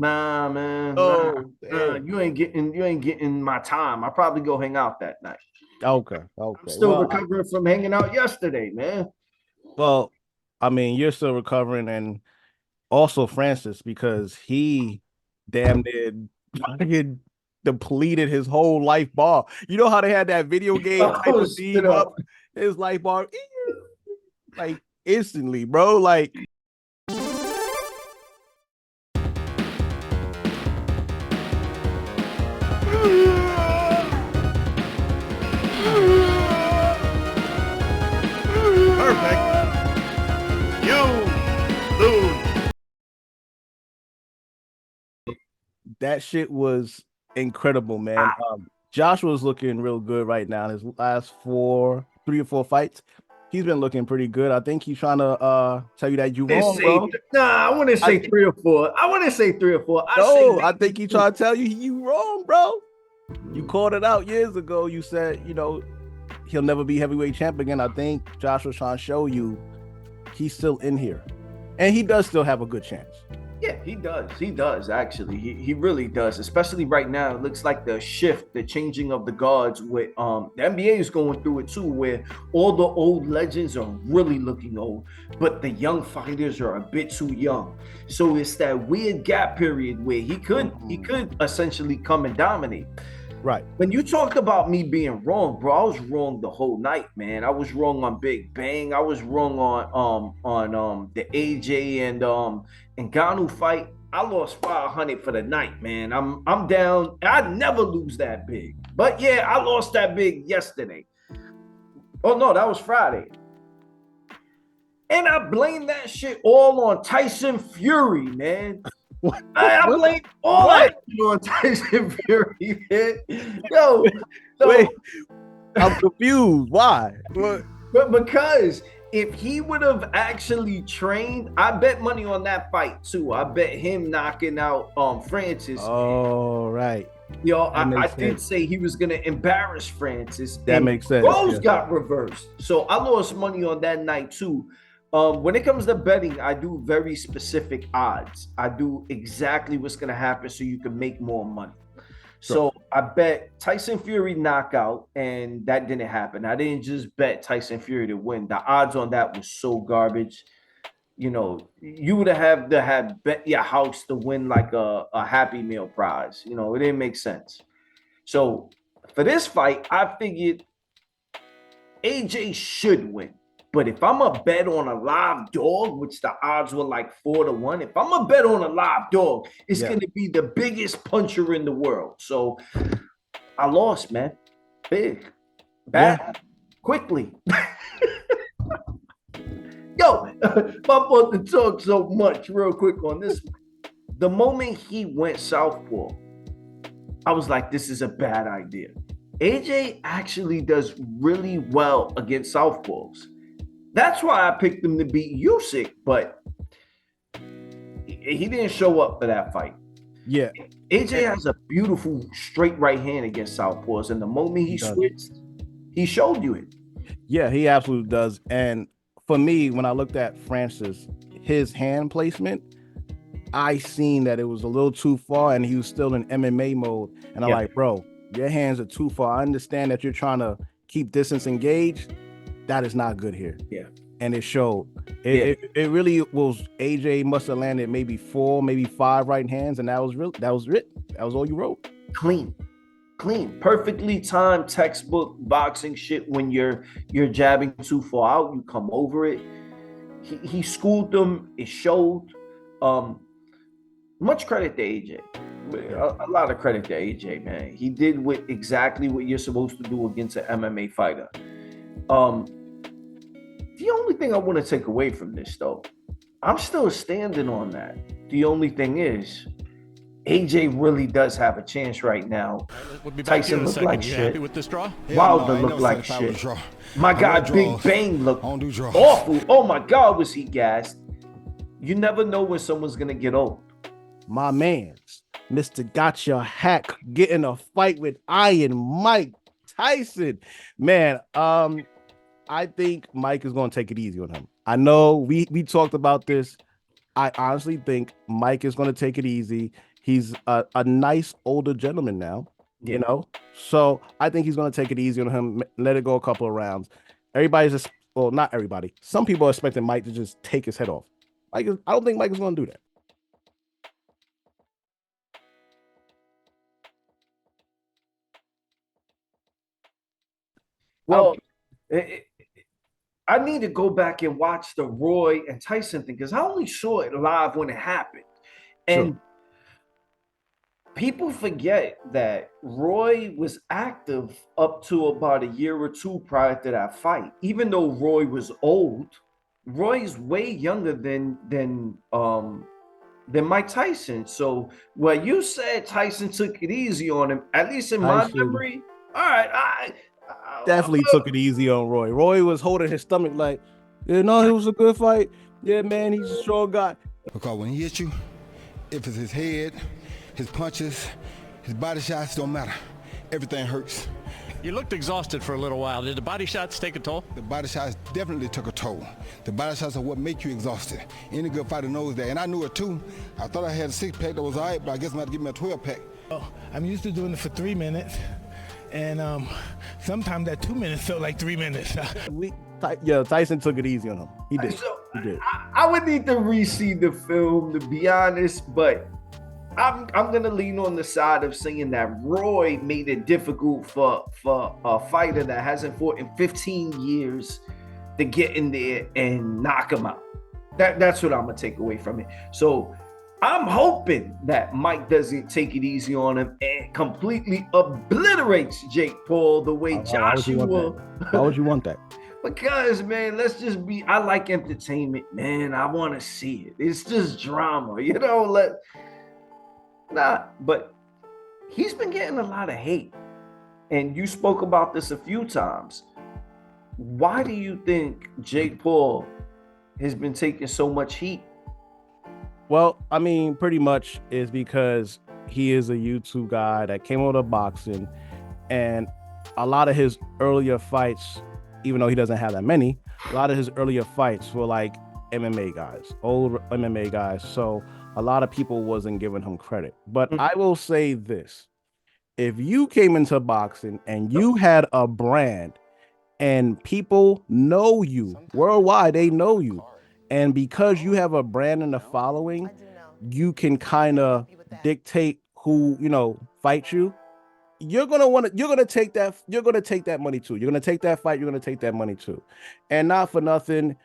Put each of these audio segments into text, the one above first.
Nah, man, Oh, damn. you ain't getting my time. I probably go hang out that night. Okay, I'm okay. still recovering from hanging out yesterday, man. Well, I mean, you're still recovering, and also Francis because he damn near fucking depleted his whole life bar. You know how they had that video game I type of was spit theme up up. his life bar like instantly, bro. Like Perfect. You lose. that shit was incredible, man. Joshua's looking real good right now. His last 3 or 4 fights, he's been looking pretty good. I think he's trying to tell you that you're They wrong, say bro. nah. I want to I say three or four. I want to say three or four. I say no, I maybe think he two. trying to tell you you wrong, bro. You called it out years ago. You said, he'll never be heavyweight champ again. I think Joshua's trying to show you he's still in here. And he does still have a good chance. Yeah, he does. He does actually. He really does. Especially right now, it looks like the shift, the changing of the guards. With the NBA is going through it too, where all the old legends are really looking old, but the young fighters are a bit too young. So it's that weird gap period where he could essentially come and dominate. Right. When you talked about me being wrong, bro, I was wrong the whole night, man. I was wrong on Big Bang. I was wrong on the AJ and Ngannou fight. I lost 500 for the night, man. I'm down. I never lose that big. But yeah, I lost that big yesterday. Oh no, that was Friday. And I blame that shit all on Tyson Fury, man. What? I What? blame all What? that shit on Tyson Fury, man. Yo, Wait, so I'm confused. Why? What? but because if he would have actually trained, I bet money on that fight too. I bet him knocking out Francis. Oh, right. Yo, That I makes did sense. say he was gonna embarrass Francis, That and makes sense. those Yeah. got reversed. So I lost money on that night too. When it comes to betting, I do very specific odds. I do exactly what's gonna happen so you can make more money. Sure. So I bet Tyson Fury knockout, and that didn't happen. I didn't just bet Tyson Fury to win. The odds on that was so garbage. You would have to have bet your house to win like a Happy Meal prize. It didn't make sense. So for this fight, I figured AJ should win. But if I'm a bet on a live dog, which the odds were like 4-1, if I'm a bet on a live dog, it's Yeah. going to be the biggest puncher in the world. So I lost, man. Big, Yeah. bad, quickly. Yo, I'm about to talk so much real quick on this one. The moment he went southpaw, I was like, this is a bad idea. AJ actually does really well against southpaws. That's why I picked him to beat Usyk, but he didn't show up for that fight. Yeah. AJ has a beautiful straight right hand against southpaws, and the moment He he does. switched, he showed you it. Yeah, he absolutely does. And for me, when I looked at Francis, his hand placement, I seen that it was a little too far and he was still in MMA mode. And I'm Yeah, like, bro, your hands are too far. I understand that you're trying to keep distance engaged. That is not good here. yeah, And it showed. It, yeah. it really was. AJ must have landed maybe 4, maybe 5 right hands, and that was real. That was it. That was all you wrote. Clean, clean, perfectly timed textbook boxing shit. When you're jabbing too far out, you come over it. He schooled them. It showed. Um, Much credit to AJ. Yeah. A lot of credit to AJ, man. He did exactly what you're supposed to do against an MMA fighter. Um, the only thing I want to take away from this, though, I'm still standing on that. The only thing is, AJ really does have a chance right now. We'll be back here Tyson in a looked second. like You happy shit. with this draw? Wilder looked like shit. My guy Big Bang looked awful. Oh my God, was he gassed? You never know when someone's gonna get old. My man's Mr. Gotcha Hack getting a fight with Iron Mike Tyson. Man, I think Mike is going to take it easy on him. I know we talked about this I honestly think Mike is going to take it easy. He's a nice older gentleman now, you know. So I think he's going to take it easy on him, let it go a couple of rounds. Everybody's just, well, not everybody. Some people are expecting Mike to just take his head off. I don't think Mike is going to do that. Well, I need to go back and watch the Roy and Tyson thing because I only saw it live when it happened. And Sure. people forget that Roy was active up to about a year or two prior to that fight. Even though Roy was old, Roy's way younger than Mike Tyson. So what you said, Tyson took it easy on him, at least in my Tyson memory. All right, I definitely took it easy on Roy. Roy was holding his stomach like, yeah, no, it was a good fight. Yeah, man, he's a strong guy. Because when he hits you, if it's his head, his punches, his body shots, don't matter. Everything hurts. You looked exhausted for a little while. Did the body shots take a toll? The body shots definitely took a toll. The body shots are what make you exhausted. Any good fighter knows that. And I knew it too. I thought I had a 6-pack that was all right, but I guess I'm going to give me a 12-pack. I'm used to doing it for 3 minutes. And sometimes that 2 minutes felt like 3 minutes. Tyson took it easy on him. He did. So, He did. I would need to re-see the film to be honest, but I'm gonna lean on the side of saying that Roy made it difficult for a fighter that hasn't fought in 15 years to get in there and knock him out. That's what I'm gonna take away from it. So I'm hoping that Mike doesn't take it easy on him and completely obliterates Jake Paul the way Joshua. Why would you want that? Because, man, let's just be. I like entertainment, man. I want to see it. It's just drama, you know. But he's been getting a lot of hate, and you spoke about this a few times. Why do you think Jake Paul has been taking so much heat? Well, I mean, pretty much is because he is a YouTube guy that came out of boxing, and a lot of his earlier fights, even though he doesn't have that many, a lot of his earlier fights were like MMA guys, old MMA guys. So a lot of people wasn't giving him credit. But I will say this: if you came into boxing and you had a brand and people know you worldwide, they know you. And because you have a brand and a following, you can kind of dictate who, fight you. You're going to take that money too. You're going to take that fight. You're going to take that money too. And not for nothing.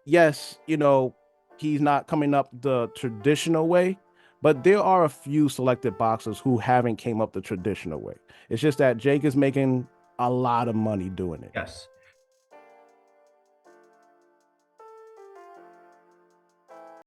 Yes, he's not coming up the traditional way, but there are a few selected boxers who haven't came up the traditional way. It's just that Jake is making a lot of money doing it. Yes.